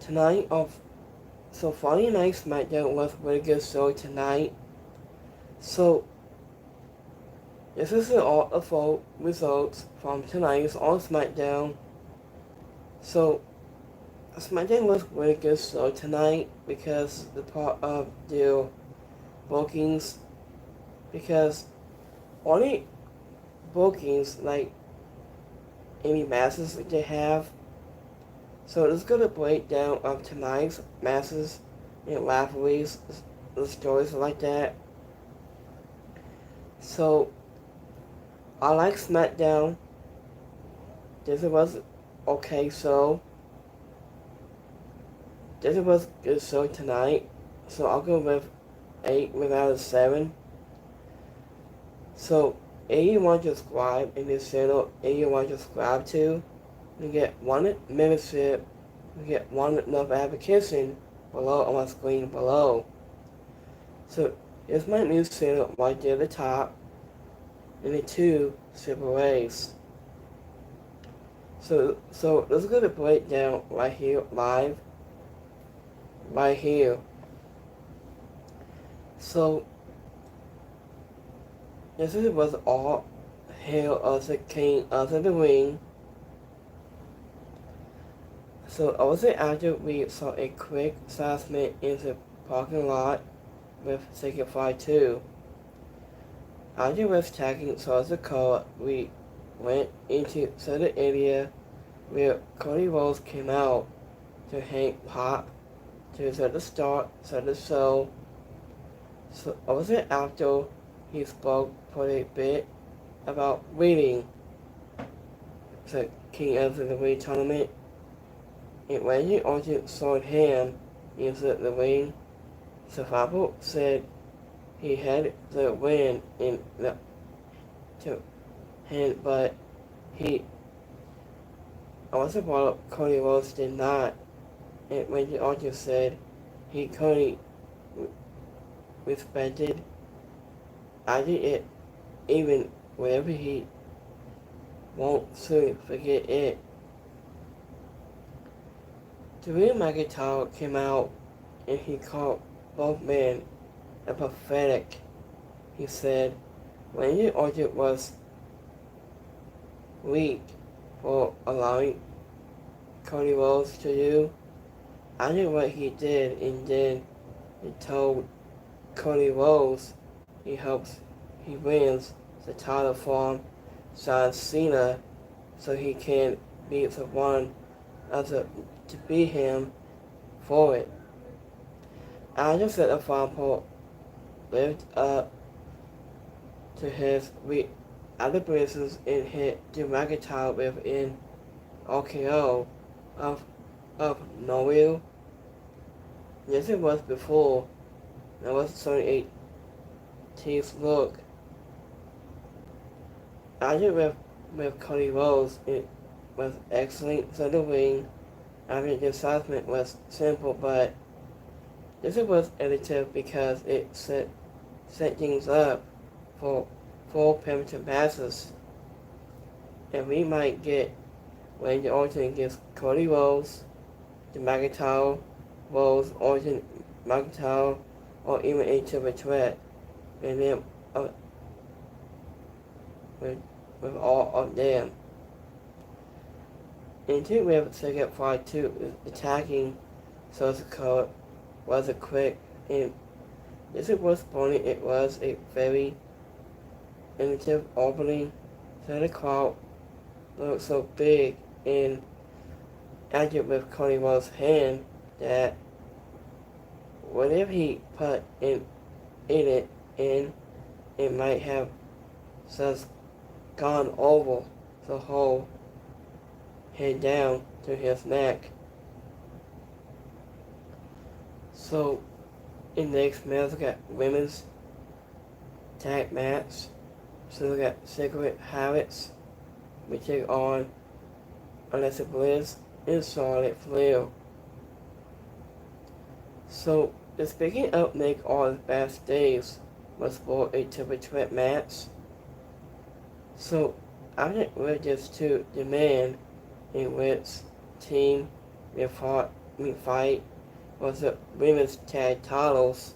tonight so Friday Night Smackdown was a really good show tonight. So this is all the full results from tonight's on Smackdown. So Smackdown was a really good show tonight because the part of their bookings, because only bookings like any matches that they have. So let's go to breakdown of tonight's matches and rivalries, the stories like that. So I like Smackdown. This was okay show. This was a good show tonight. So I'll go with 8 without a 7. So if you want to subscribe in this channel, if you want to subscribe to, you get 1 membership, you get 1 notification below on my screen below. So here's my new channel right there at the top, and the 2 super ways. So let's go to breakdown right here, live, right here. So this was all hail of the king of the ring. So also after we saw a quick assessment in the parking lot with Signify 2. After was tagging towards the car, we went into certain area where Cody Rhodes came out to hang pop to the start of the show. So also after he spoke for a bit about winning the King of the Ring tournament. And when he also saw him into the ring, Survival said he had the win in the to him, but he also brought up Cody Rhodes did not. And when he also said he Cody respected, I did it even whenever he won't soon forget it. Drew McIntyre came out and he called both men pathetic. He said Randy Orton was weak for allowing Cody Rhodes to do. I knew what he did, and then he told Cody Rhodes he wins the title from John Cena so he can be the one to beat him for it. I just said the final lived up to his other business and hit Drew McIntyre with an RKO of nowhere. Yes, it was before. That was 2018's look. I did with Cody Rhodes. It was excellent to the ring. I mean, the assessment was simple, but this was edited because it set things up for 4 primitive matches. And we might get Randy Orton against Cody Rhodes, the McIntyre, Rhodes, Orton, McIntyre, or even a triple threat. And then with all of them. And two, we have second fight two attacking social code was a quick and this was funny. It was a very innovative opening. So the crowd looked so big and acted with Cody Rhodes' hand that whatever he put in it, it might have just gone over the whole head down to his neck. So in the next match, we got women's tag match. So we got Secret Habits. We take on Alexa Bliss and Charlotte Flair. So the speaking of make all the best days was for a triple threat match. So I think we're just to demand in which team we fought fight was the women's tag titles,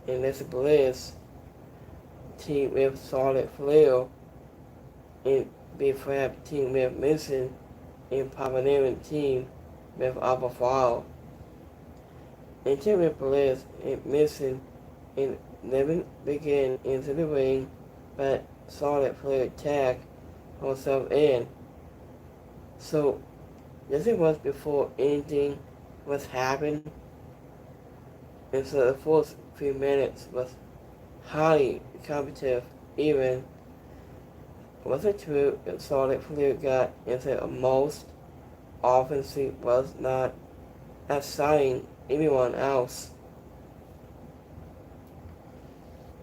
and this Bliss team with Charlotte Flair and B-Fab team with Mason and Pioneering team with Alpha File. Until with Bliss and Mason and never began into the ring, but Charlotte Flair tagged herself in. So this was before anything was happening, and so the first few minutes was highly competitive. Even was it true that Charlotte Flair got into most offensive was not exciting anyone else.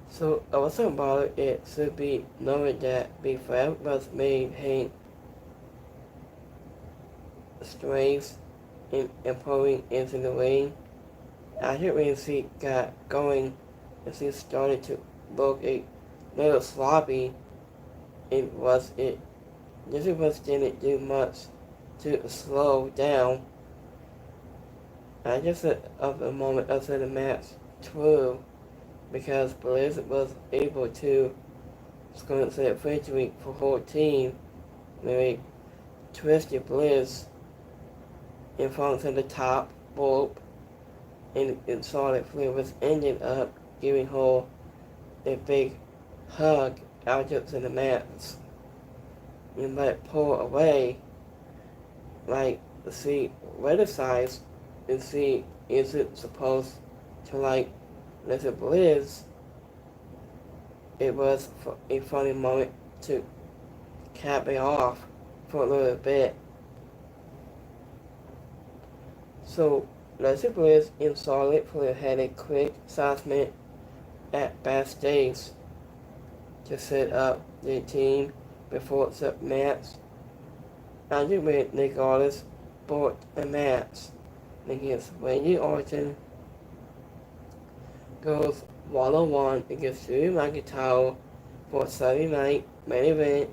So I wasn't bothered. It should be noted that before was made Hank strengths in improving into the ring. After Ramsey got going, and she started to look a little sloppy. This was didn't do much to slow down. I just of the moment after the match through, because Bliss was able to score a victory for her team. Maybe twisted Bliss in front of the top rope, and Charlotte Flair was ended up giving her a big hug out to the mats and let pull away, like see criticize and see is it supposed to like let it Bliss. It was a funny moment to cap it off for a little bit. So Leslie Bliss and Charlotte Flair had a quick assessment at backstage to set up the team before the match. After when Nick Aldis bought a match against Randy Orton, goes 1-on-1 against Drew McIntyre for Saturday night main event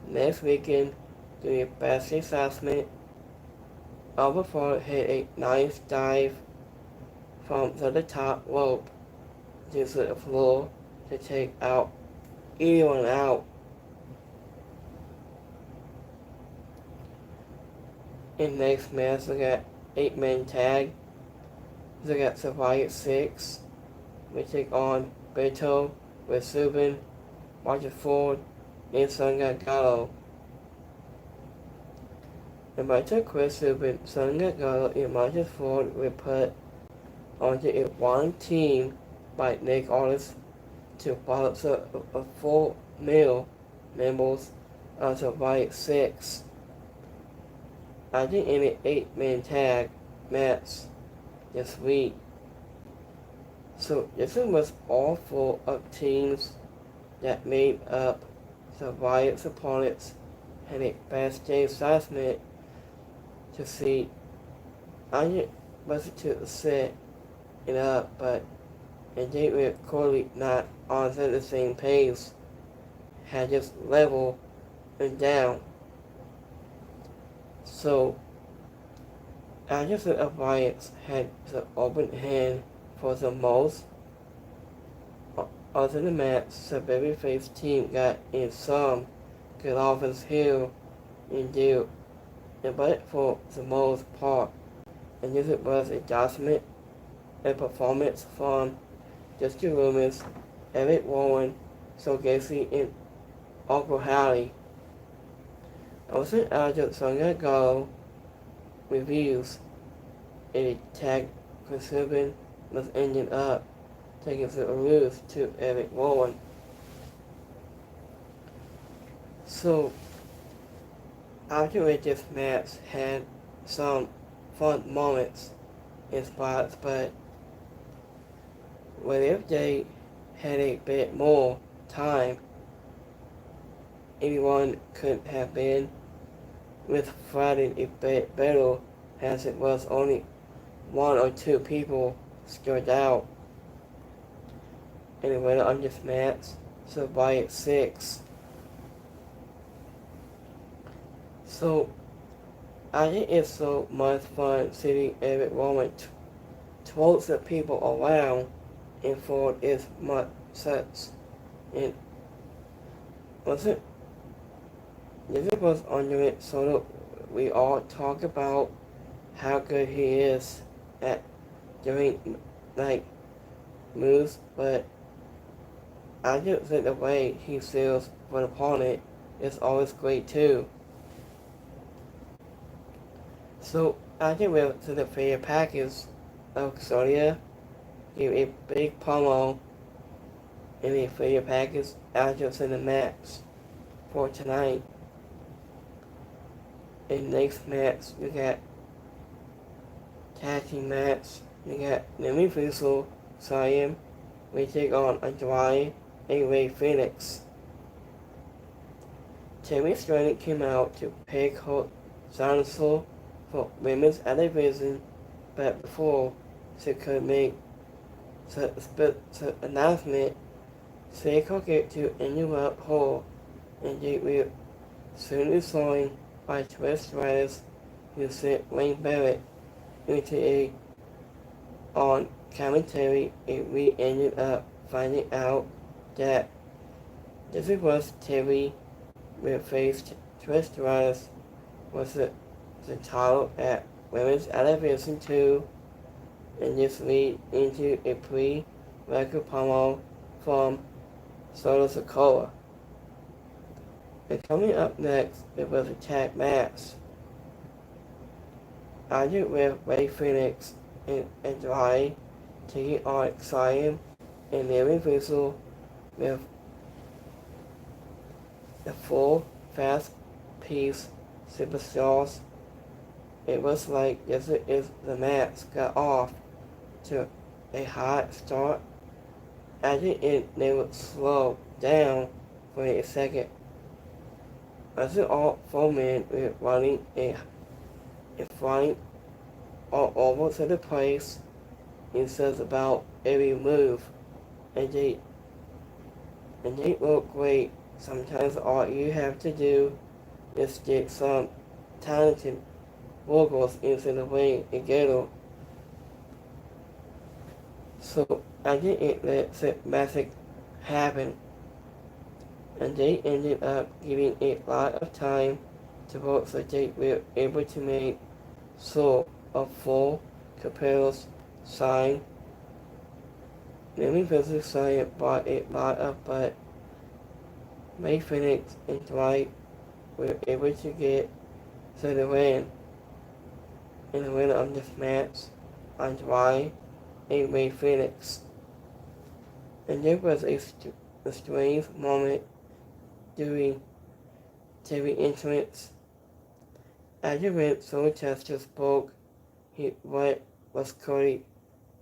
next weekend. Doing a backstage assessment, Alpha Ford hit a nice dive from the top rope to the floor to take out anyone out. In next match, we got 8-man tag. We got Survivor 6. We take on Beto with Subin, Marcus Ford, and Songa Gallo. And Beto Chris Subin, Songa Gallo, and Marcus Ford were put onto a one team by Nick Aldis to balance a full male members of Survivor 6. I think in an 8-man tag match this week. So this one was all full of teams that made up Survivor's opponents. Had a backstage assessment to see. I wasn't to set it up, but they were clearly not on the same pace. Had just level and down. So, after the Alliance had the open hand for the most of the match, the babyface team got in some good offense here and there, but for the most part, and this was a document and performance from Justin Loomis, Eric Rowan, So Gacy, and Uncle Harry. Also, after Sonya Gallo reviews, a tag consumption was ending up taking the ruse to Eric Rowan. So, after this match had some fun moments in spots, but what if they had a bit more time? Anyone could have been with fighting a bit better, as it was only 1 or 2 people stood out. And it went on this match, so by 6. So I think it's so much fun seeing every moment towards the people around and for its much sense. And was it this was under it sort of we all talk about how good he is at doing like moves, but I just think the way he feels for the opponent is always great too. So I think we're to the fair package of Soria give a big promo in the fair package after the match for tonight. In next match you got tag team match. You got Lemmy Vissel, Siam, we take on Andrade and Ray Phoenix. Terry Stratton came out to pick her dinosaur for women's elevation, but before she could make the announcement, she could get to interrupt her, and they were soon joined by Trish Stratus, who sent Wayne Barrett into a on commentary, and we ended up finding out that this was Terry will face Trish Stratus was the title at Women's Elevation 2, and this lead into a pre-record promo from Solo Sokoa. And coming up next, it was a tag match. I did with Ray Phoenix and Andrade taking on Siam and Lemmy Vissel with the full fast piece superstars. It was like just as the match got off to a hot start, at the end they would slow down for a second. As all four men were running a flying all over to the place, it says about every move, and they look great. Sometimes all you have to do is get some talented vocals into the ring and get them. So I think it let the magic happen, and they ended up giving a lot of time to vote so they were able to make so a full Capel's sign. Lemmy Vissel sign brought a lot of, but Ray Phoenix and Dwight were able to get to the win. In the winner of this match, Andrade and Ray Phoenix. And there was a strange moment during TV entrance. After when Soul Chester spoke, what was Cody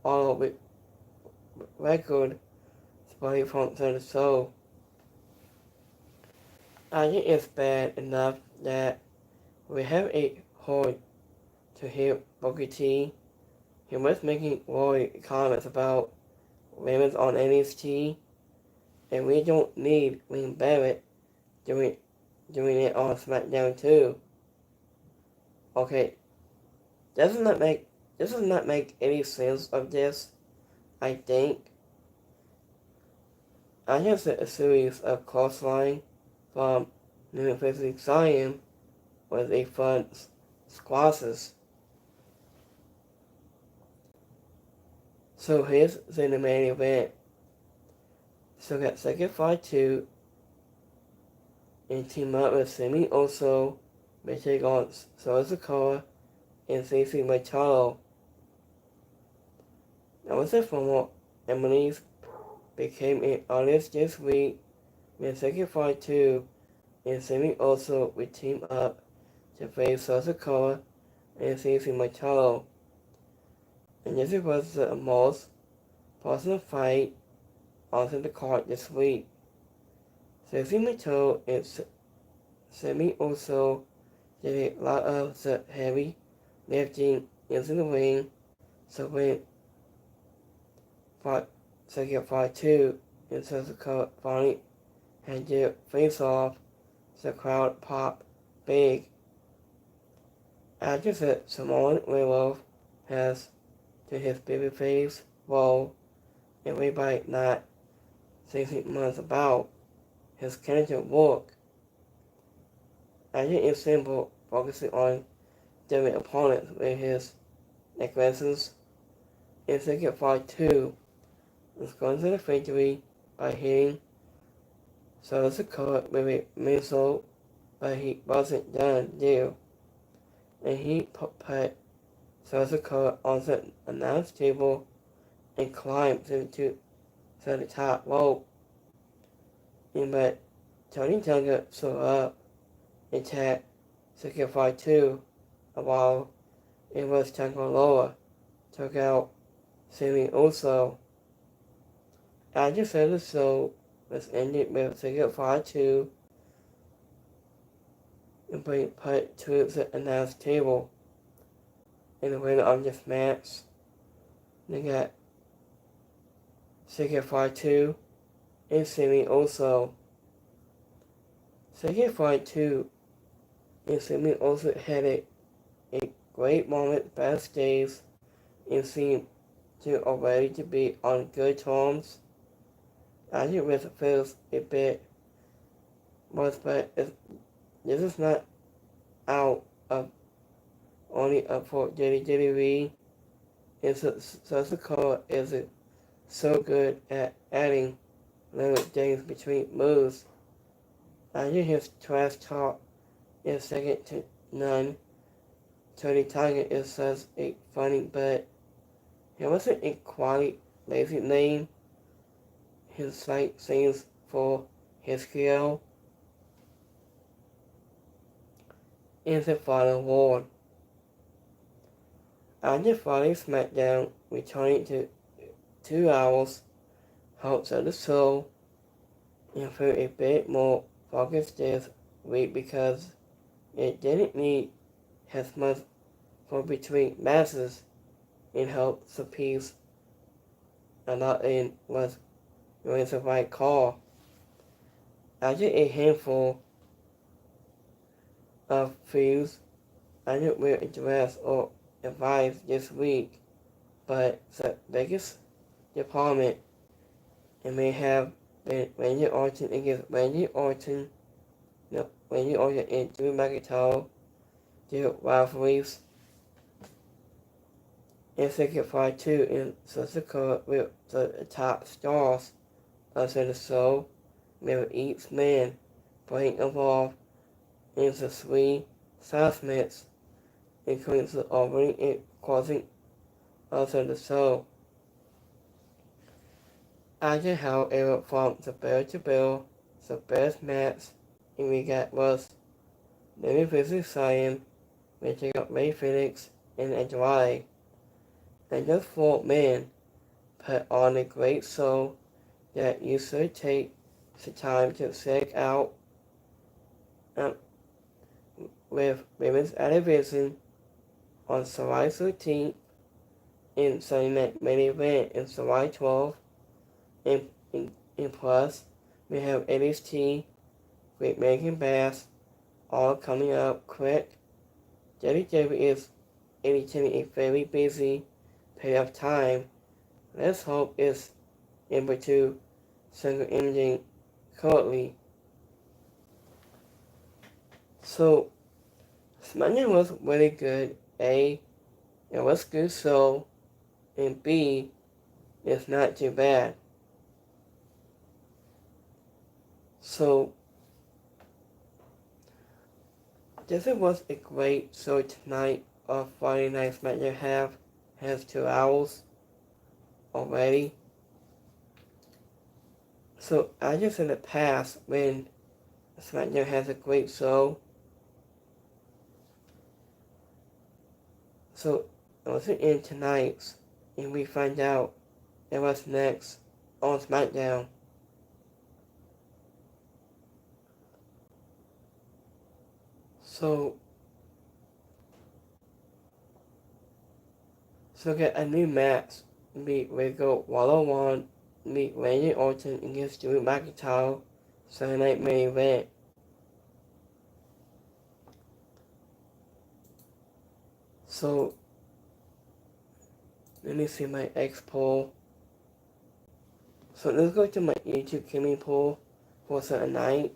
all over record spotty from the soul. I think it's bad enough that we have a hold to hear Booker T. He was making worried comments about women's on NXT, and we don't need Wayne Barrett doing it on Smackdown too. Okay, does not make any sense of this. I think I have a series of clothesline from University Zion with a fun squashes. So here's the main event. So got second fight 2 and team up with Simi Oso, may take on Solo Sokoa and Stacey Machado. That was it from Emily's became an artist this week with second fight 2 and Simi Oso would team up to face Solo Sokoa and Stacey Machado. And this was the most possible fight on the card this week. Stacey Machado and Simi Oso did a lot of the heavy lifting into the ring, so when second fight 2 and Solo Sokoa finally had their face off, the crowd popped big. After that, Samoan Werewolf has to his babyface role, and everybody not thinking much about his character work. After is simple, focusing on different opponents with his aggressors. In second fight 2, is going to the victory by hitting Sakamoto with a missile, but he wasn't done there. And he put Sakamoto on the announce table and climbed to the top rope. And but Tony Tonga showed up and attacked second fight 2 while it was Tangaloa took out Sammy Uso. After the show was ended with second fight 2 and being put to the announce table. In the winner of this match, they got second fight 2 and Sammy Uso. Second fight 2 and Sammy also had a great moment backstage and seemed to already to be on good terms. I think it feels a bit worse, but this is not out of only up for WWE. And Sakamoto is so good at adding little things between moves. I think his trash talk is second to none. Tony Tiger is such a funny, but he wasn't a quite lazy name. His sight sings for his skill. In the final award. After Friday Smackdown, returning to 2 hours, hopes of the show, and for a bit more focused this week because it didn't need as much for between matches and helps the piece a lot in was the right call. After a handful of feuds, I didn't will address or advise this week, but the biggest department it may have been Randy Orton against Randy Orton and Drew McIntyre, their rivalries. In second fight 2 in Sakamoto with the top stars of the show, with each man being involved in the 3 segments, including the opening and closing of the show. After, however, from the bell to bell, the best match in we got was Lemmy vs. Cyan, which got Ray Phoenix and Andrade. And those 4 men put on a great show that you should take the time to check out with Women's Television on July 13th and Sunday Night Main Event in July 12th. And plus, we have NXT with Megan Bass all coming up quick. WWE is anything a very busy period of time. Let's hope it's able to single ending currently. So, Smackdown was really good. A, it was good show, and B, it's not too bad. So, this was a great show tonight of Friday Night Smackdown has 2 hours already. So, I just in the past when Smackdown has a great show. So, it wasn't in tonight's, and we find out what's next on Smackdown. So get a new match. Meet Rico 101, meet Randy Orton against Drew McIntyre, Sunday Night Main Event. So let me see my X poll. So let's go to my YouTube gaming poll for a night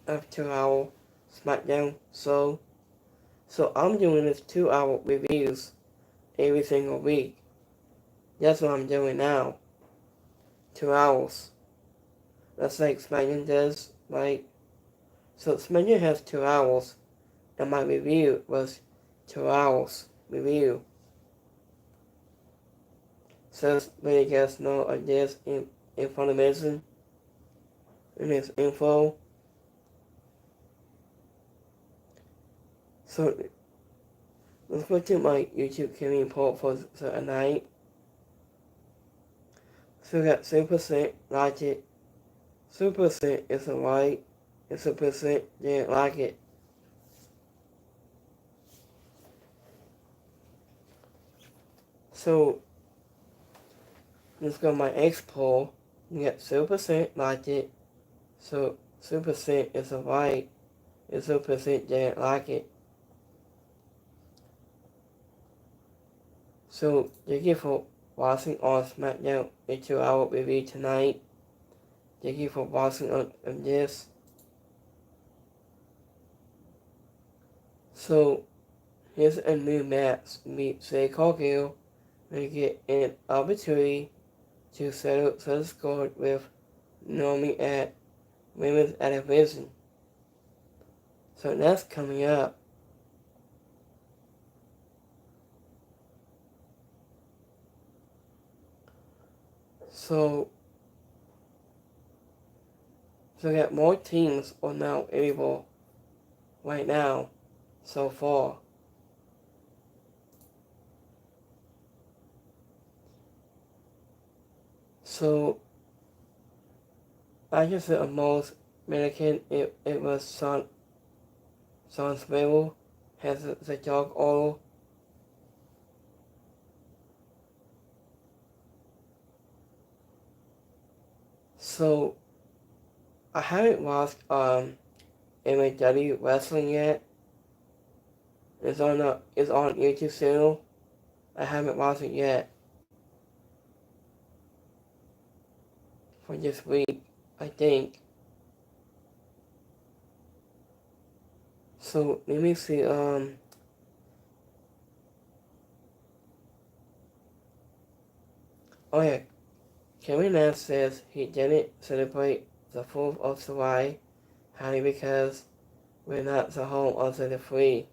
of 2-hour Smackdown. So I'm doing this 2-hour reviews every single week. That's what I'm doing now. 2 hours. That's like Smackdown does, right? So Smackdown has 2 hours, and my review was 2 hours review. So let's let you guys know of this information and this info. So let's go to my YouTube gaming poll for a night. So we got 6% like it, 2% is alright, and 2% didn't like it. So let's go to my X poll. We got 2% liked it, so 2% is alright, and 2% didn't like it. So thank you for watching on Smackdown a 2-hour review tonight. Thank you for watching on this. So here's a new match. Meet Say Cargill. We get an opportunity to settle the score with Naomi at Women's Division. So that's coming up. So we got more teams are now able right now so far. So I just said most American it was Son Swavel has the dog oil. So I haven't watched MAW wrestling yet. It's on YouTube channel. I haven't watched it yet for this week, I think. So let me see. Oh yeah, Kevin Nash says he didn't celebrate the 4th of July, honey, because we're not the home of the free.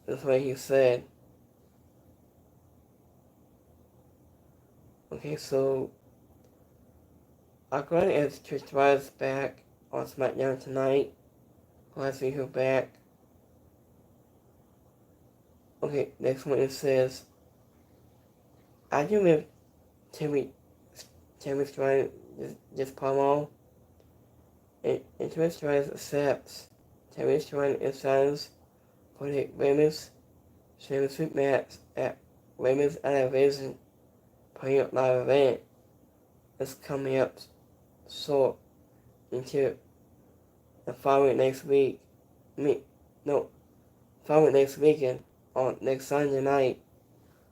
That's what he said. Okay, so I'm going to ask Trish Stratus back on SmackDown tonight. Let's see who back. Okay, next one it says, I do with Timmy Stratus this promo, and Timmy Stratus accepts. Timmy Stratus is signs for the women's championship match at Women's Division pre live event. It's coming up short into the following next week. Following next weekend on next Sunday night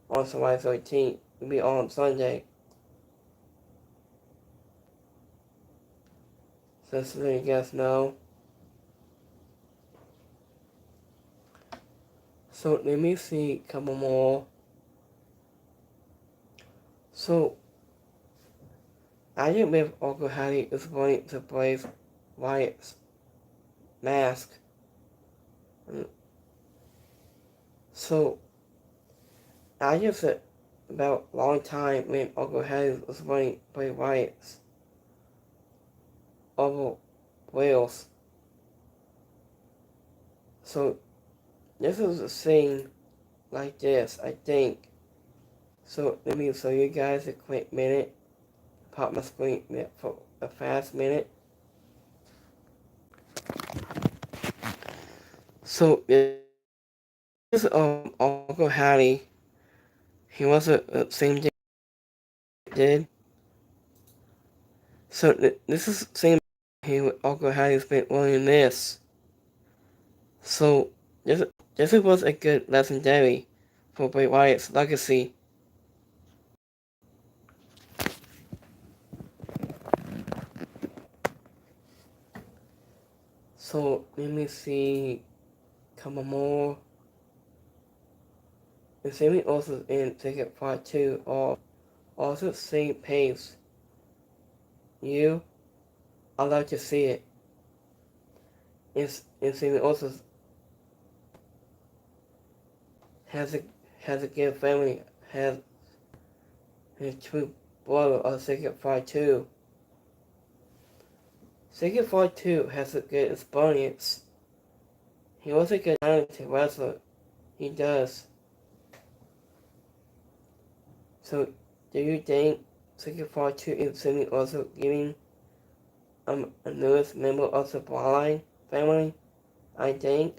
on July 13th. It'll be on Sunday. So just so you guys know. So let me see a couple more. So I think with Uncle Hattie is going to place Wyatt's mask. So I just said about a long time when Uncle Hattie was going to play Wyatt's over Wales. So this is a scene like this, I think. So let me show you guys a quick minute. Pop my screen for a fast minute. So this is Uncle Hattie. He was the same thing he did. So this is the same thing Uncle Hattie's been wearing this. So this was a good legendary for Bray Wyatt's legacy. So let me see, couple more. And Sammy also in Ticket Part 2 are also same pace. I'd like to see it. And Sammy also has a good family, has his twin brother of Ticket Part 2. Ticket Part 2 has a good experience. He was a good talented wrestler. He does. So, do you think Ticket Part 2 is Sammy also giving a newest member of the Bloodline family? I think.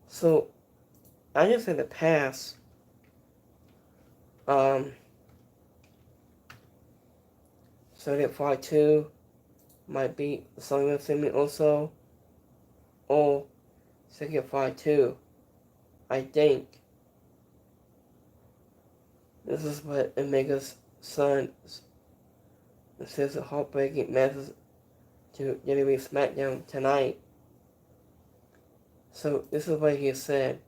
So, I just in the past, Ticket Part 2 might be something with Sammy also, or Ticket Part 2. I think. This is what Omega's son says a heartbreaking message to WWE Smackdown tonight. So this is what he said.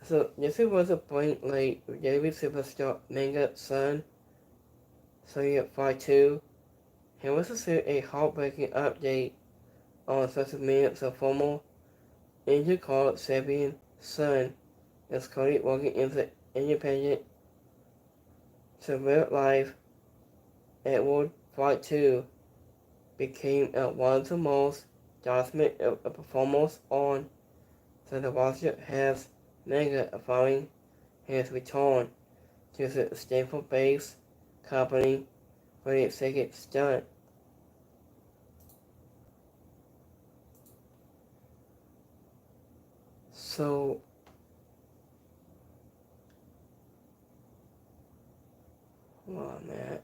So this was a point late with WWE superstar Omega's son, Ticket Part 2. He was to share a heartbreaking update on social media. So former injured Carl Sabian's son is currently working in the independent Severe Life. Edward Part 2 became one of the most documented performers on the roster has Mega following his return to the Stanford-based company for the second stunt. So, hold on, Matt.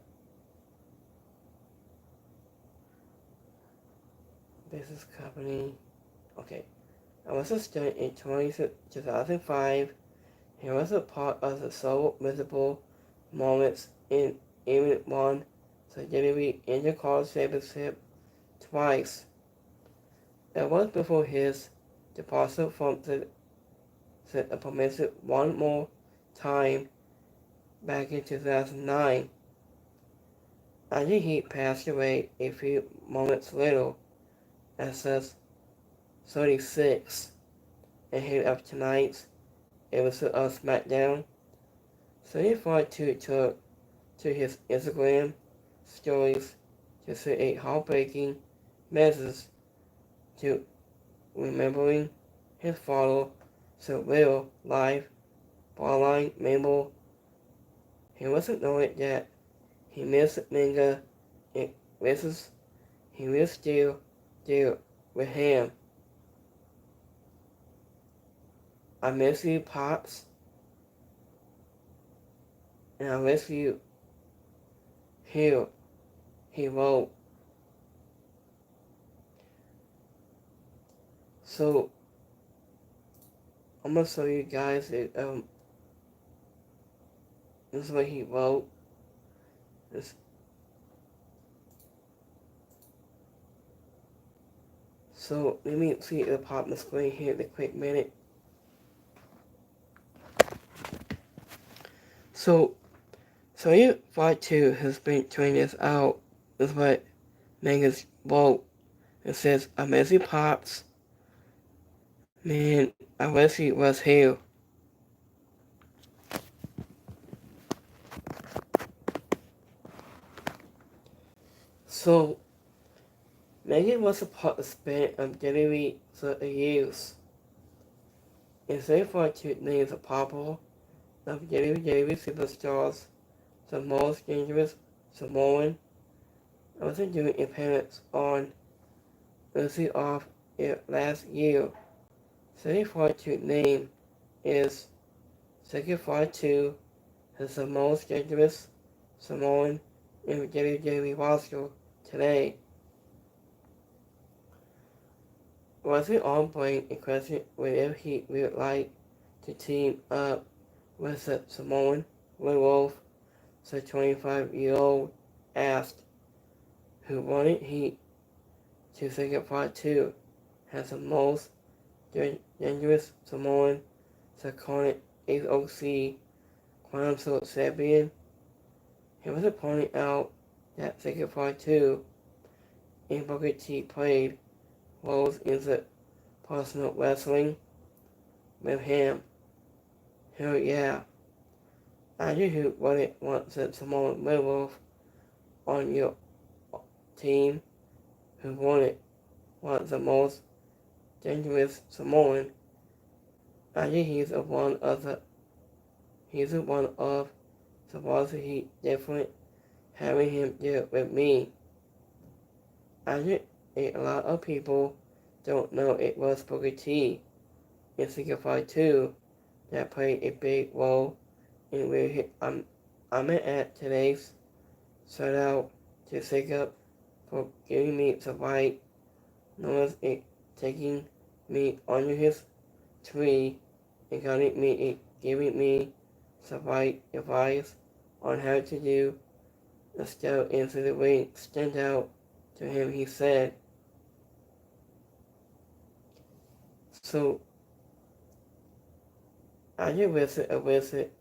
Business company. Okay. I was a stunt in 2005. He was a part of the so visible moments in even won the WWE Intercontinental Championship twice. It was before his departure from the permission one more time back in 2009. After he passed away a few moments later at just 36 ahead of tonight's episode of Smackdown. So he tried to took to his Instagram stories to say a heartbreaking message to remembering his father, so real life Bloodline member. He wasn't knowing that he missed Manga and wishes he will still deal with him. I miss you, Pops, and I miss you here, he wrote. So, I'm gonna show you guys it, this is what he wrote. So, let me see the pop the screen here in a quick minute. So you Part 2 has been training us out, is what Megan's wrote. It says, I miss you, Pops. Man, I wish he was here. So, Megan was a participant of WWE for years. And so far, two names are popular of WWE superstars, the most dangerous Samoan, also doing appearance on Lucy off last year. 34-2 name is 2 is the most dangerous Samoan in WWE roster today. Was it on point a question whether he would like to team up with the Samoan werewolf? The 25-year-old asked, who wanted he to say goodbye to, has the most dangerous Samoan, the current HOC Council champion. He was pointing out that say goodbye to in Booker T played roles in the personal wrestling with him. Hell yeah. I who wouldn't want the Samoan werewolf on your team, who wouldn't want the most dangerous Samoan. I think he's one of the ones he different having him deal with me. I think a lot of people don't know it was Booker T in Signify 2 that played a big role in where I'm at today's shout out to Sigga for giving me the right, known as it taking me under his tree and giving me the right advice on how to do the step into the ring. Stand out to him, he said. So I just visit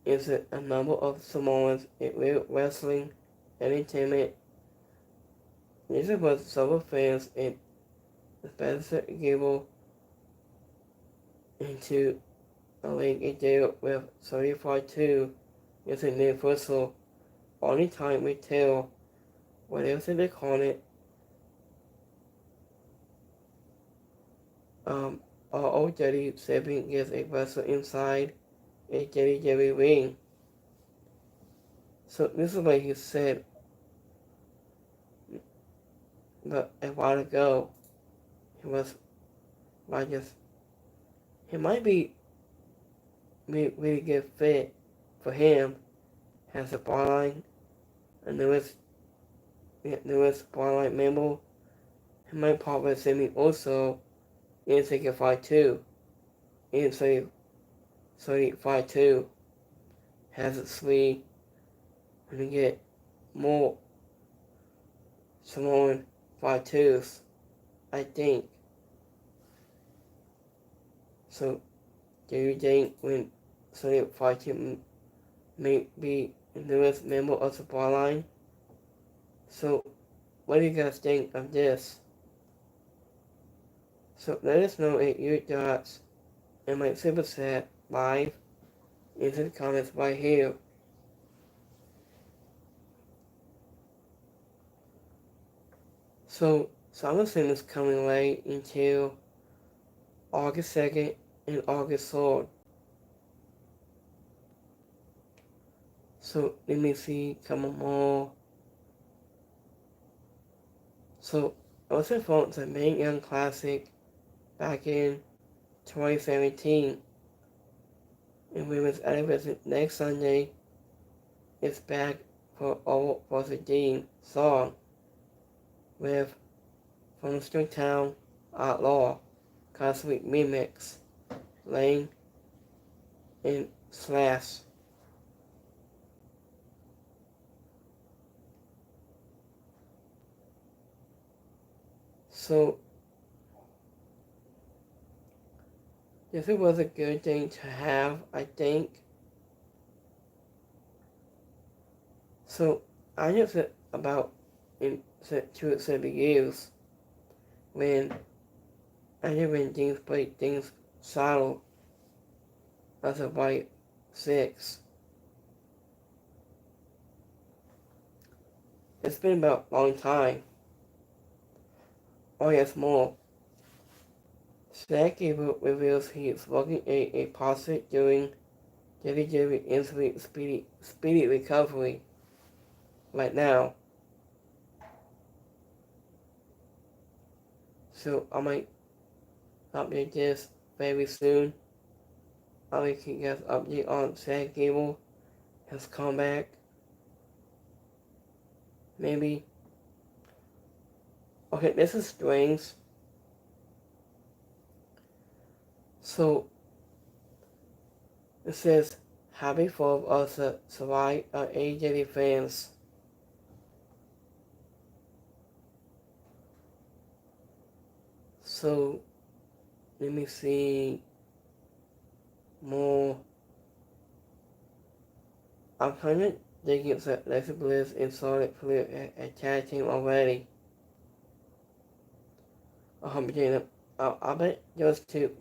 is a number of Samoans in real wrestling entertainment. This was several fans in Spencer Gable into a link a deal with 35-2 is a universal only time we tell whatever they call it. Our old daddy sibling is a wrestler inside a WWE ring. So this is what he said but a while ago. He was like this. He might be really good fit for him. Has a barline, a newest barline member. He might probably see me also in Signify 2. In 35-2 has a 3 when you get more Samoan 5-2s, I think. So, do you think when 35-2 may be the newest member of the barline? So, what do you guys think of this? So, let us know at your thoughts and my super chat live into the comments right here. So, SummerSlam is coming right until August 2nd and August 3rd. So, let me see, come on more. So, I was informed the Main Young Classic back in 2017. And Women's Anniversary next Sunday is back for All for the Dean song with from Town Outlaw, Cosmic Remix, Lane, and Slash. So, this was a good thing to have, I think. So, I just said about in 2 years when things played things saddle as a white 6. It's been about a long time. Oh yes, more. Zack Gable reveals he is working a positive during WWE injury speedy recovery right now. So I might update this very soon. I'll make you guys update on Zack Gable, his comeback. Maybe. Okay, this is strange. So it says, happy 4th of the July AEW fans. So let me see more. I'm kind of digging that Alexa Bliss and Charlotte Flair a tag team already. I bet those two.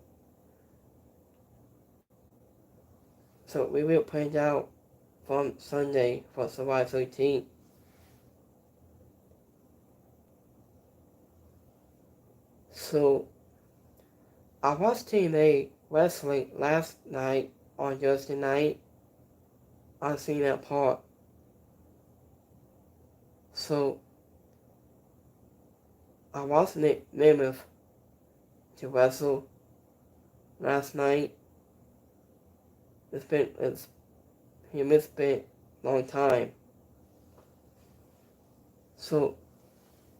So we will play out from Sunday for July 13th. So I watched TNA wrestling last night on Thursday night. I seen that part. So I watched Nick Nemeth to wrestle last night. He missed a long time. So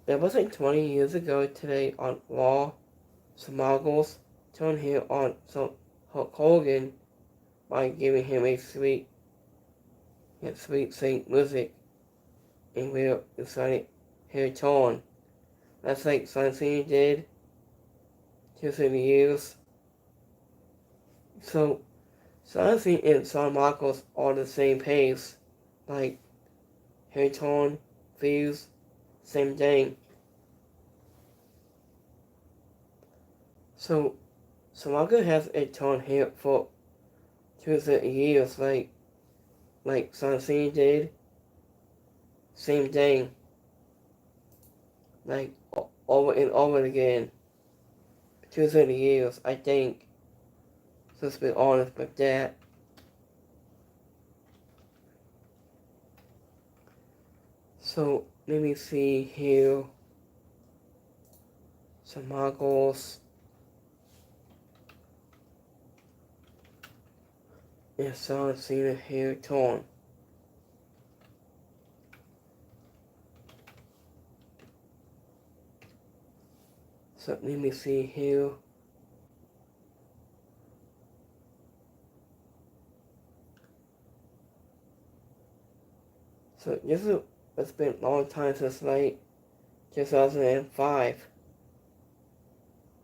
it wasn't 20 years ago today on Raw. Smuggles turned heel on Hulk Hogan by giving him a sweet sing music and real excited hair tone. That's like John Cena did 2 years. So John Cena and Shawn Michaels are the same pace, like hair tone, views, same thing. So Michael has a tone hair for 2 years, like John Cena did. Same thing. Like over and over again. 2 years, I think. Let's be honest with that. So let me see here. Some Michaels. And John Cena hair tone. So let me see here. So it's been a long time since like 2005.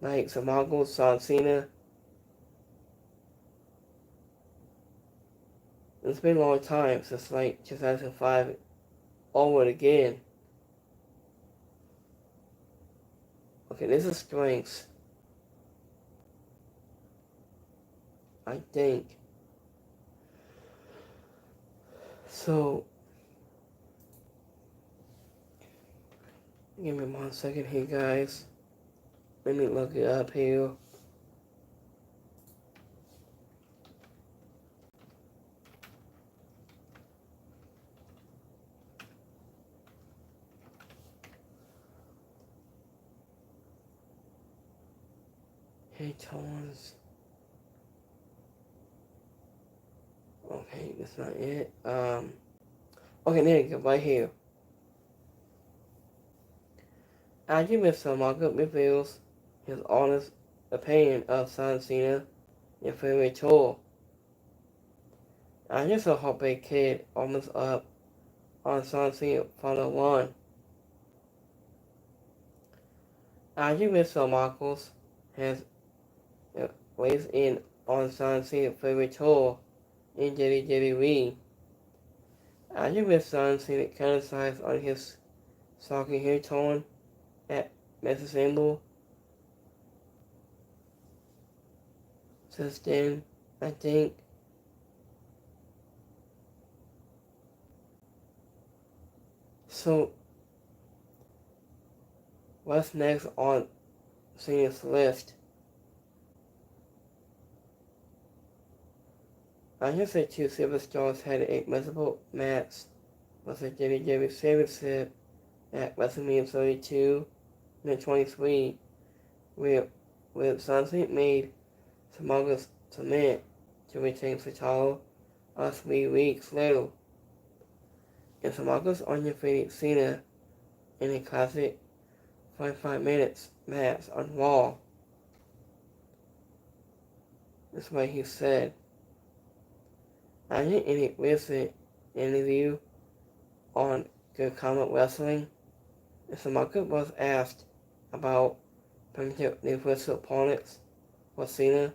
Like some Michaels, John Cena. It's been a long time since like 2005 over again. Okay, this is strengths. I think. So, give me 1 second here, guys. Let me look it up here. Hey, tones. Okay, that's not it. Okay, there you go, right here. After Mr. Market reveals his honest opinion of John Cena in favorite tour. I just hope a kid almost up on John Cena Final 1. After Mr. Marcos has weighs in on John Cena's favorite tour in WWE. After with John Cena capitalized on his soccer hair tone at Mrs. Symbol. Since then, I think so. What's next on Cena's list? I just said two superstars had a multiple match with the WWE Championship at WrestleMania 32 and 23, where John Cena made Samoa's cement to retain the title 3 weeks later. And Samoa's undefeated Cena in a classic 45 minutes match on Raw. That's what he said. I did any recent interview on Good Comic Wrestling. And Samaka was asked about potential new wrestling opponents for Cena.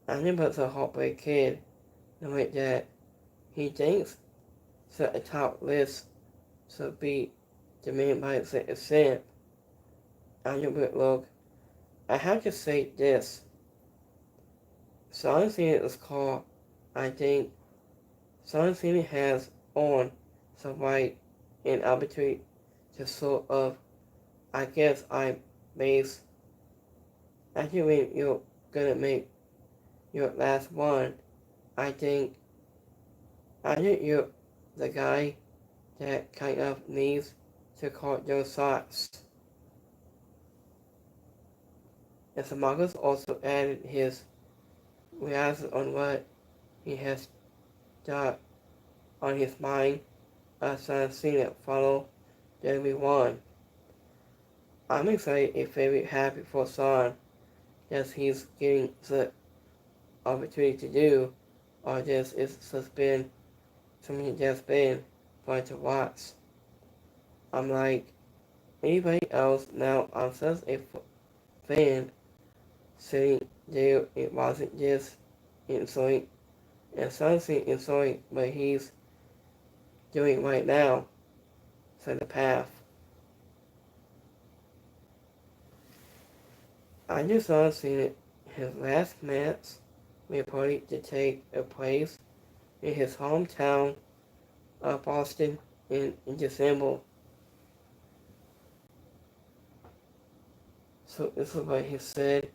And he was a Heartbreak Kid, knowing that he thinks that the top list should be Jermaine by itself. And it look, I have to say this. Sonic Cena is called, I think, Sonic Cena has on some right and arbitrary to sort of, I guess I base, actually when you're gonna make your last one, I think you're the guy that kind of needs to call your shots. And Samagas also added his reactions on what he has got on his mind as I've seen it follow everyone. I'm excited and very happy for Son that he's getting the opportunity to do, or this is just been something that's been fun to watch. I'm like anybody else now, I'm just a fan sitting there and wasn't just enjoying and something enjoying what he's doing right now, so the path. I just saw seen his last match reported to take place in his hometown of Boston in December. So this is what he said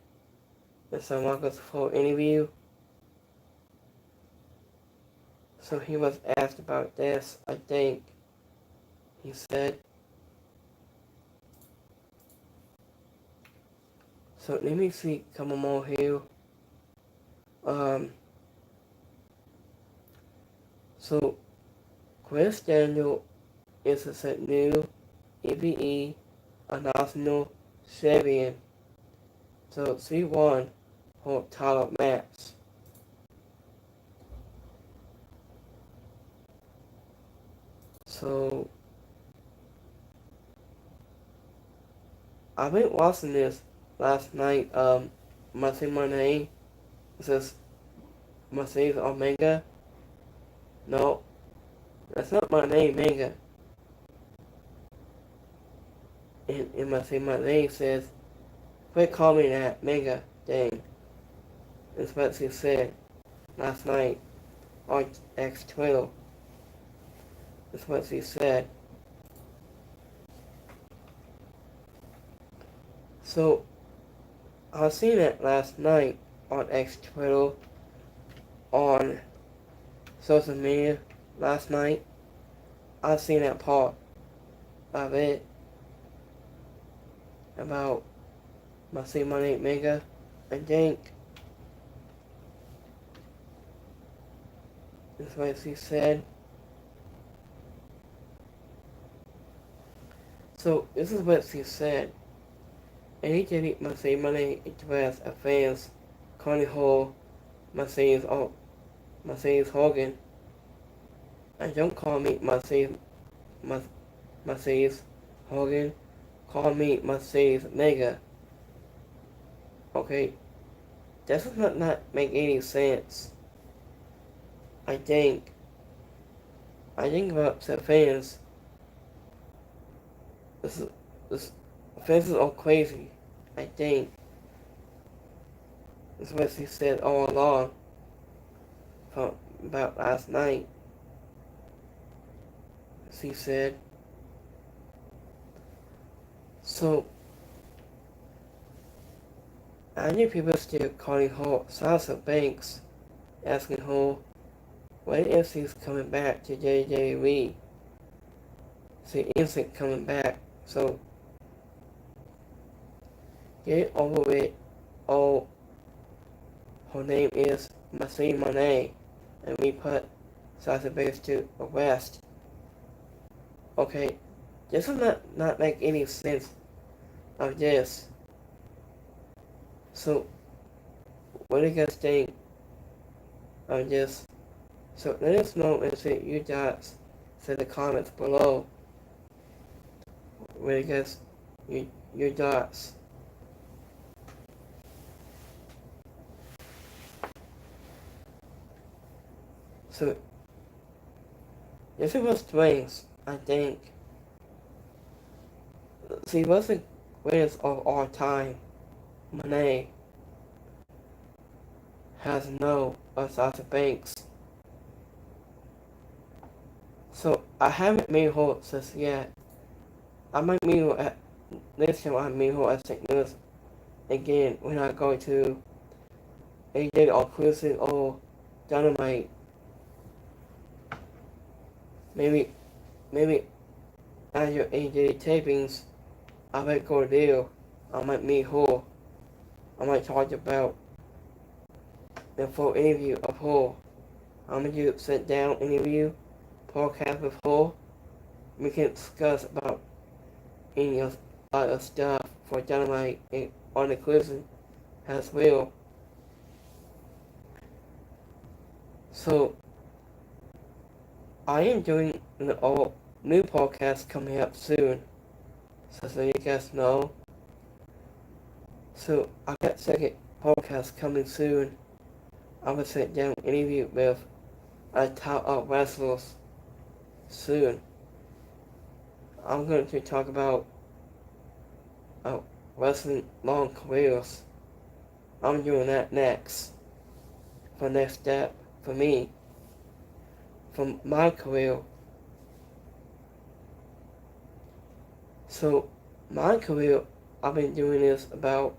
in San Marcos full interview. So he was asked about this, I think. He said, so let me see come more here. So Chris Daniel is a new EVE, a national champion. So C1 for title match. So I've been watching this last night. Must my name? This is Mercedes Omega. No, that's not my name, Mega. And my name says, quit calling me that, Mega. Dang. That's what she said last night on X12. That's what she said. So, I seen it last night on X12 on social media last night. I seen that part of it about my name Mega, I think. That's what she said. So this is what she said. Anything money express a fans Connie Hall, Mercedes Hogan. And don't call me Mercedes Hogan. Call me Mercedes Mega. Okay? That does not make any sense. I think about the fans. This fans are crazy. I think. That's what she said all along. About last night. She said. So, I knew people still calling her Sasha Banks, asking her when if she's coming back to WWE. She isn't coming back, so get over it. Oh, her name is Machine Monet, and we put Sasha Banks to arrest. Okay, this does not make any sense of this. So, what do you guys think of this? So let us know and say your thoughts in the comments below. What do you guys, your thoughts? So this was strings, I think. See, what's the greatest of all time? Monet has no Sasha Banks. So I haven't made her just yet. I might meet her at next time. I meet her at St. Louis again when I go to a day or cruising or Dynamite. Maybe after AJ tapings, I might go there. I might meet her. I might talk about the full interview of her. I'm gonna do sit down interview, podcast with her. We can discuss about any of other stuff for Dynamite and on the cruising as well. So I am doing an all new podcast coming up soon. So you guys know. So I got second podcast coming soon. I'm gonna sit down and interview with a top wrestlers soon. I'm going to talk about wrestling long careers. I'm doing that next. For next step for me. From my career. So my career, I've been doing this about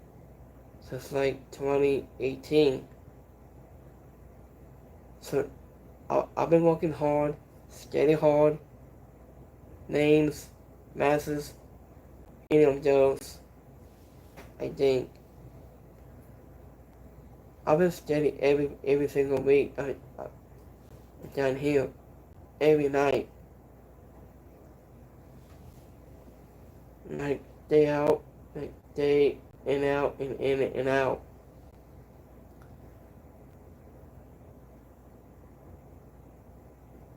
since like 2018. So I've been working hard, steady hard, names, masses, any of those, I think. I've been steady every single week down here, every night. Like day out, like day in out and in and out.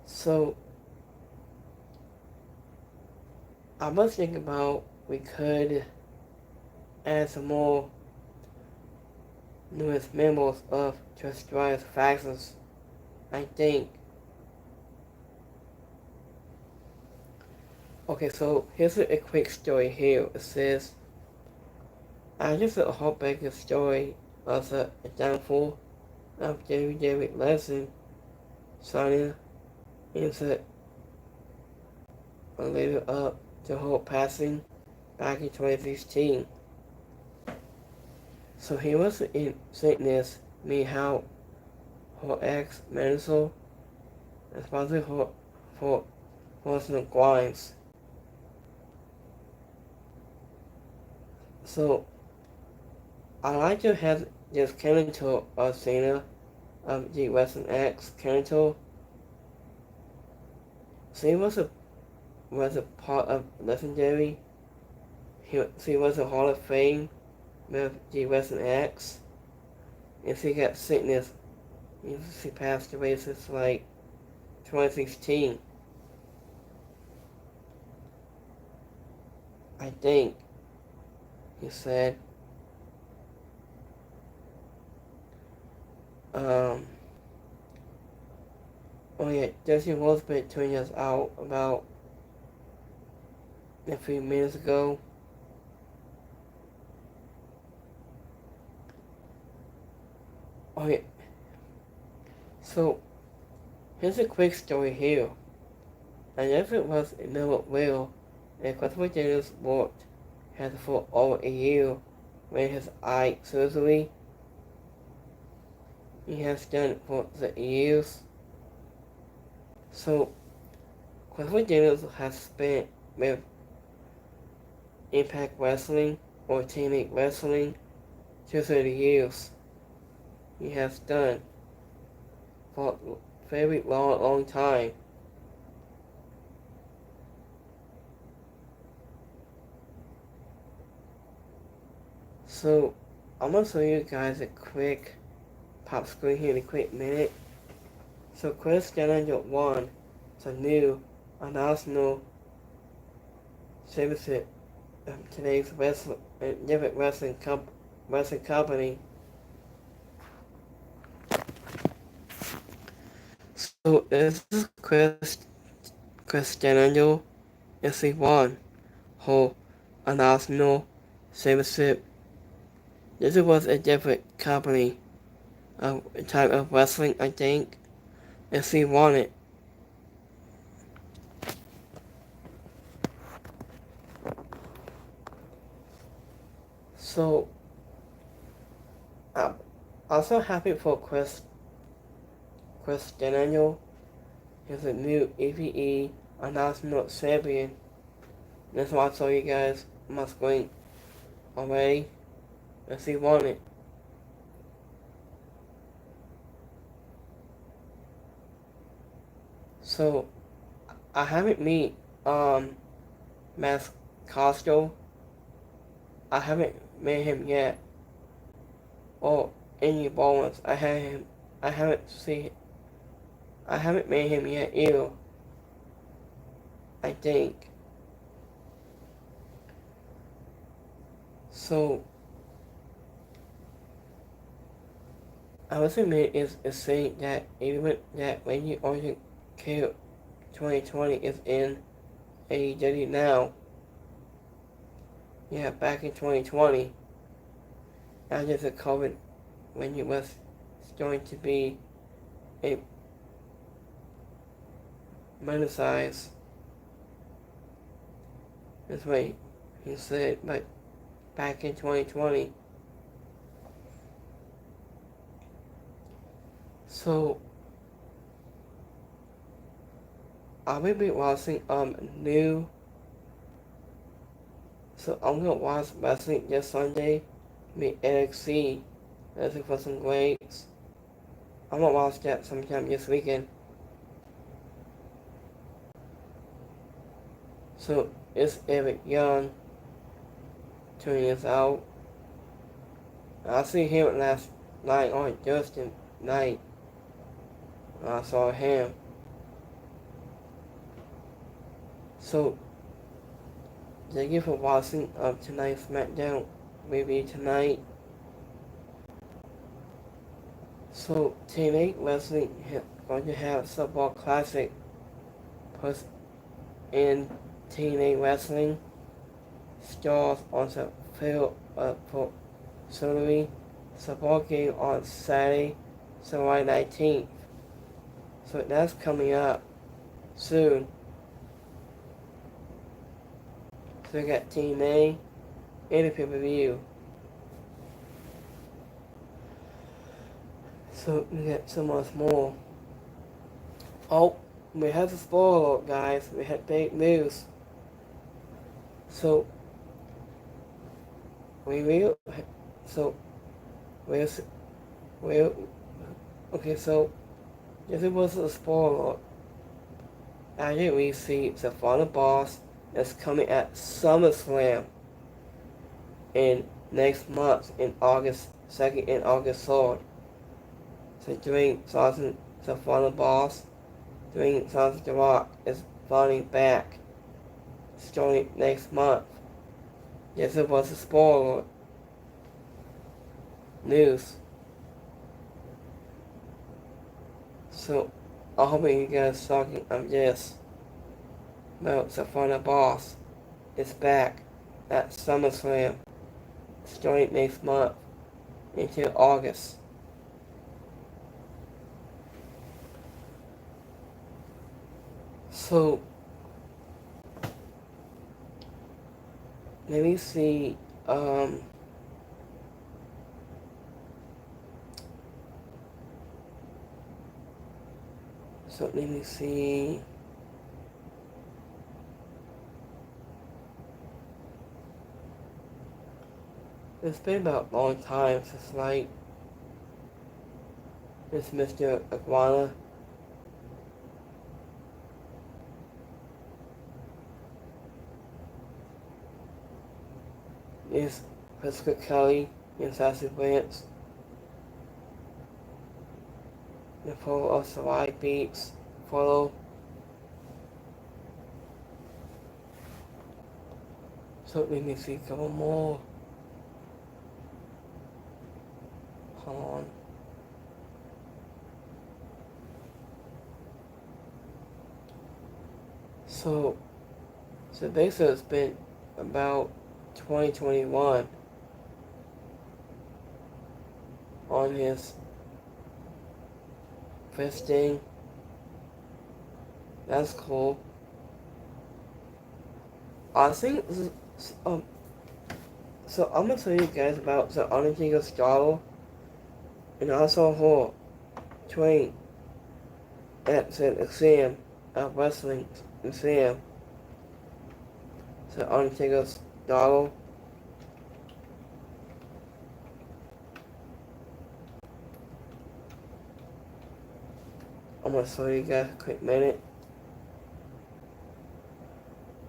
So I was thinking about we could add some more newest members of Just Drive's factions, I think. Okay, so here's a quick story here. It says, I just a heartbreaking story of a downfall of David Lesson signing into later up to her passing back in 2016. So he was in St. Louis, me how her ex manager responsible for personal crimes. So I like to have this character of Cena of the Western X character. She was a part of Legendary. She was a Hall of Fame with the Western X. And she got sickness. She passed away since like 2016. I think. He said. Oh yeah, Jesse Wolfsburg tweeted us out about a few minutes ago. Oh yeah. So, here's a quick story here. And if it was never real, and Christopher Daniels worked had for over a year with his eye surgery. He has done for the years. So, Christopher Daniels has spent with Impact Wrestling or TNA Wrestling 30 years. He has done for a very long time. So, I'm gonna show you guys a quick pop screen here in a quick minute. So Chris Jericho won the new national championship of today's different wrestling company. So this is Chris Jericho is the one who a national championship. This was a different company, a type of wrestling, I think. And she won it. So I'm also happy for Chris Daniel. He's a new EVE, a national champion. That's why I told you guys my screen already. And she won it. So I haven't met Max Costo. I haven't met him yet. Or any bonus. I haven't met him yet either. I think. So I was admit is saying that even that Randy Orton K 2020 is in AEW now. Yeah, back in 2020. After the COVID, when he was going to be a monetized. That's what he said, but back in 2020. So I will be watching new. So I'm gonna watch wrestling this Sunday. Meet NXT. Looking for some grades. I'm gonna watch that sometime this weekend. So it's Eric Young. 2 years out. I see him last night on Thursday night. I saw him. So thank you for watching tonight's Smackdown review tonight. So TNA Wrestling is going to have Football Classic post in TNA Wrestling stars on the field for Saturday. Football game on Saturday, July 19th. So that's coming up soon. So we got TNA and a pay-per-view. So we got so much more. Oh, we have the spoiler, guys. We had big news. So we'll okay, so this was a spoiler. After we see the final boss is coming at SummerSlam in next month in August 2nd and August 3rd. So Dwayne Johnson, the final boss, Dwayne Johnson The Rock is finally back starting next month. Yes, it was a spoiler news. So I hope you guys talking of this. Well, the final boss is back at SummerSlam starting next month until August. So let me see. So let me see. It's been about a long time since like this Mr. Iguana. Is Jessica Kelly and Sassy Vance. the photo of Sawai Beats photo. So let me see a couple more. Hold on. So basically it's been about 2021 on his fisting. That's cool. I think so I'm gonna tell you guys about the Undertaker style and also whole train at the exam at wrestling exam. The Undertaker style. I'm gonna show you guys a quick minute.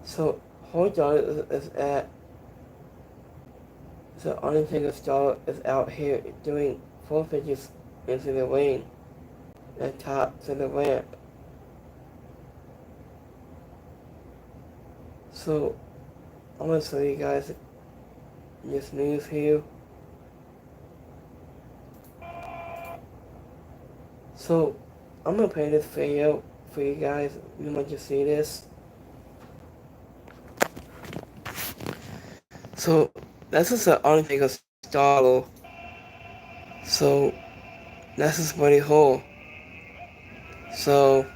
So whole dollar is at the Undertaker style is out here doing 450s into the ring and top to the ramp. So I'm gonna show you guys this news here. So I'm gonna play this video for you guys. You want to see this. So this is the Undertaker style. So this is pretty cool. So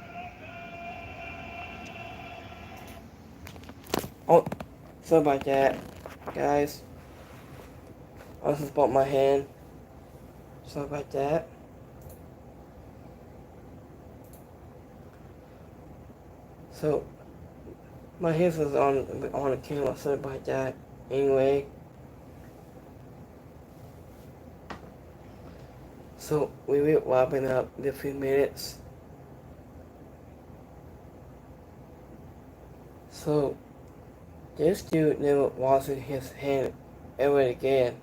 oh, sorry about that, guys. I just bumped my hand. Sorry about that. So my hand is on the camera. Sorry about that. Anyway. So we will wrapping up in a few minutes. So this dude never washing his hand ever again.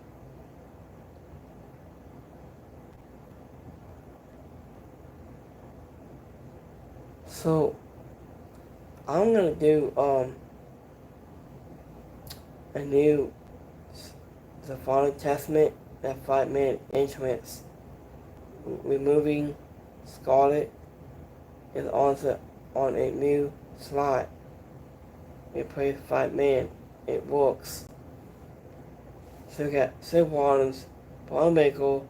So I'm gonna do a new the Final Testament that 5-minute entrance. Removing Scarlet is on a new slot. It plays 5-man. It works. So we got Seth Rollins, Braun Baker,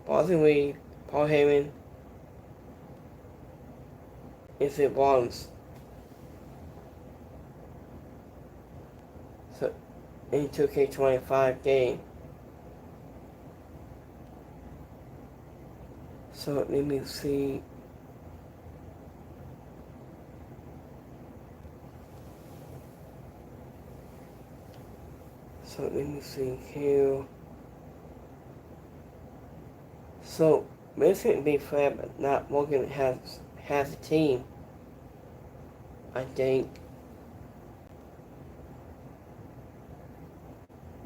Boston Reed, Paul Heyman, and Seth Rollins. So in 2K25 game. So let me see. So let me see here. So basically, be fair, but not Morgan has a team. I think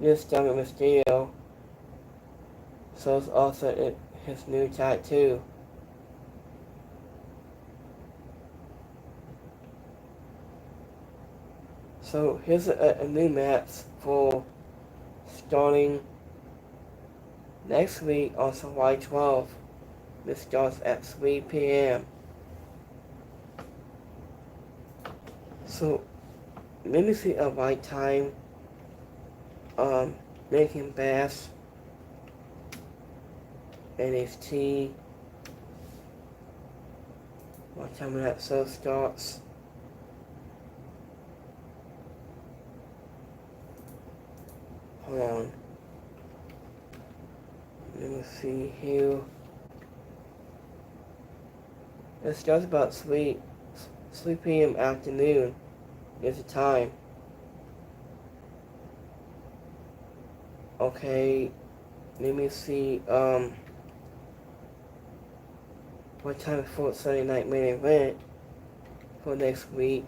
this Dominic Mysterio. So it's also his new tattoo. So here's a new match for starting next week on July 12th. This starts at 3 p.m. So let me see a right time. Making Bass, NXT. What time that show starts? Hold on. Let me see here. It starts about 3 p.m. afternoon is the time. Okay, let me see, what time for Sunday night main event for next week.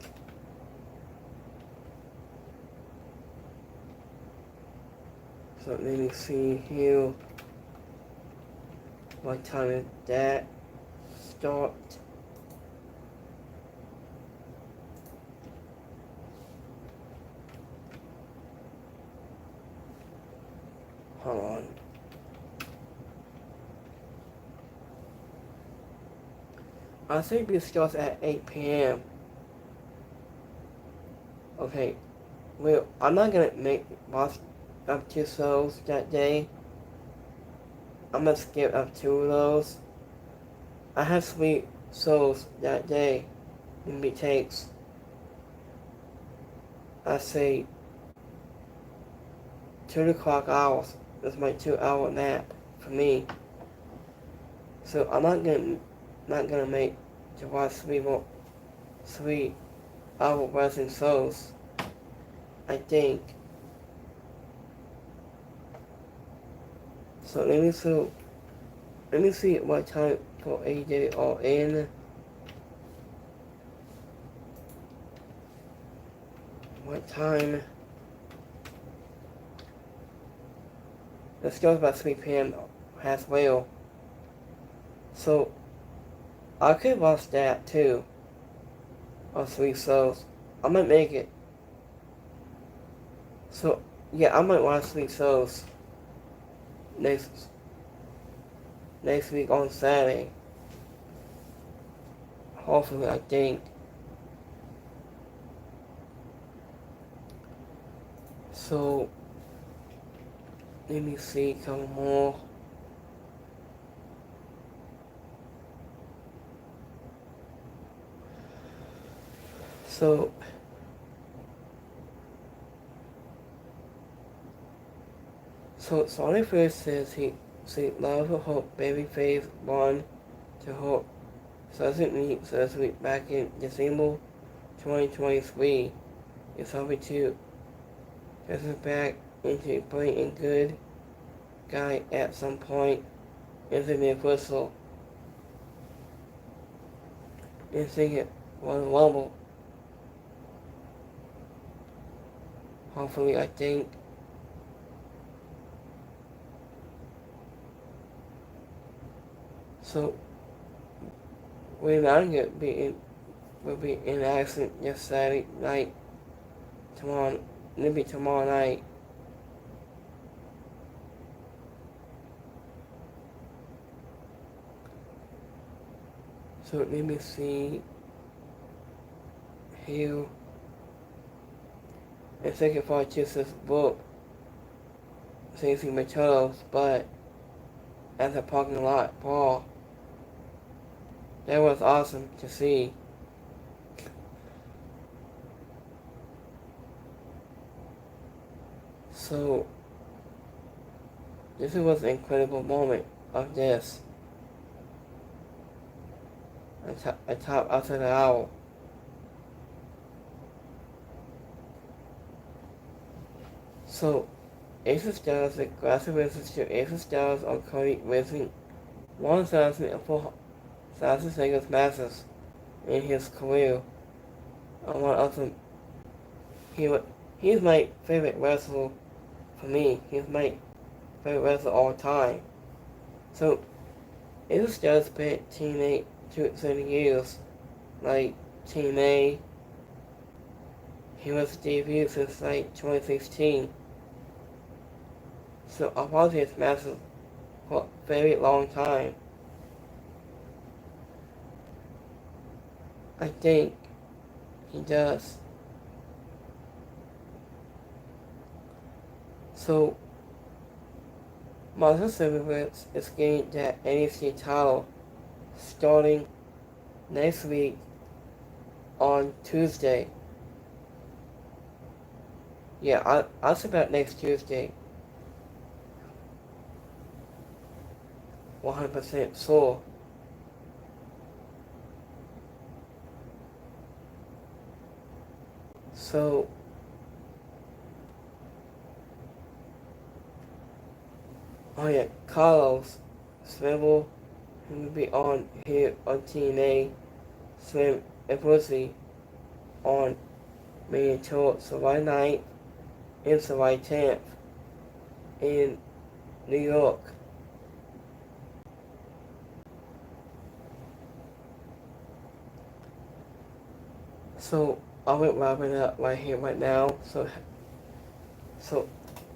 So let me see here. What time is that? start. Hold on. I think it starts at 8 p.m. Okay. Well, I'm not gonna watch up 2 shows that day. I'm gonna skip up 2 of those. I have 3 shows that day. Maybe takes, I say, 2 o'clock hours. That's my 2-hour nap for me. So I'm not gonna make to watch 3-hour wrestling shows. I think. So let me see what time for AJ All In. What time? Let's go about 3 p.m. as well. So I could watch that too. Or 3 shows. I might make it. So yeah, I might watch 3 shows next week on Saturday. Hopefully, I think. So let me see a couple more. So Sonic first says he love hope Babyface won to hope doesn't meet surgery back in December 2023. It's hoping to get back into playing a good guy at some point in the Universal. And think it was Rumble. Hopefully, I think. So we're not gonna will be in action this Saturday night. Maybe tomorrow night. So let me see here. And second part just this book. Chasing my turtles, but at the parking lot brawl. That was awesome to see. So this was an incredible moment of this. A top after the hour. So Ace of Stars, the Grassy Wizards to Ace of Stars on Cody Racing 1,000 singles matches in his career. One of them, he's my favorite wrestler for me. He's my favorite wrestler all time. So Ace of Stars spent Team A 30 years, like Team A. He was debuted since like 2016. So I've watched his matches for a very long time. I think he does. So Monster Silverware is getting that NXT title starting next week on Tuesday. Yeah, I'll say about next Tuesday. 100% sure. So oh yeah, Carlos Swivel, who will be on here on TNA, Swim and Pussy on May until July 9th and July 10th in New York. So I will wrap it up right here, right now. So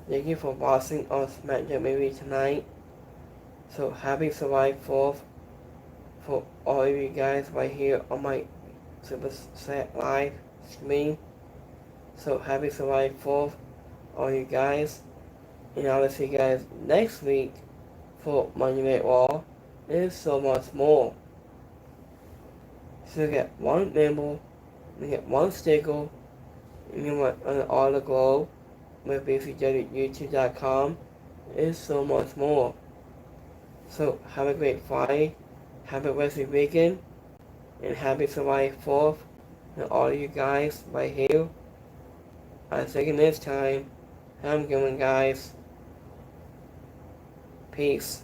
thank you for watching our Smackdown movie tonight. So happy July 4th for all of you guys right here on my Super Set Live stream. So happy July 4th, all you guys. And I will see you guys next week for Monday Night Raw. There's so much more. So you get one nimble, you get one stickle, and you want an all the globe with BCWYouTube.com. There's so much more. So have a great Friday, happy Wednesday weekend, and happy July 4th, and all of you guys right here. I'm taking this time. Have a good one, guys. Peace.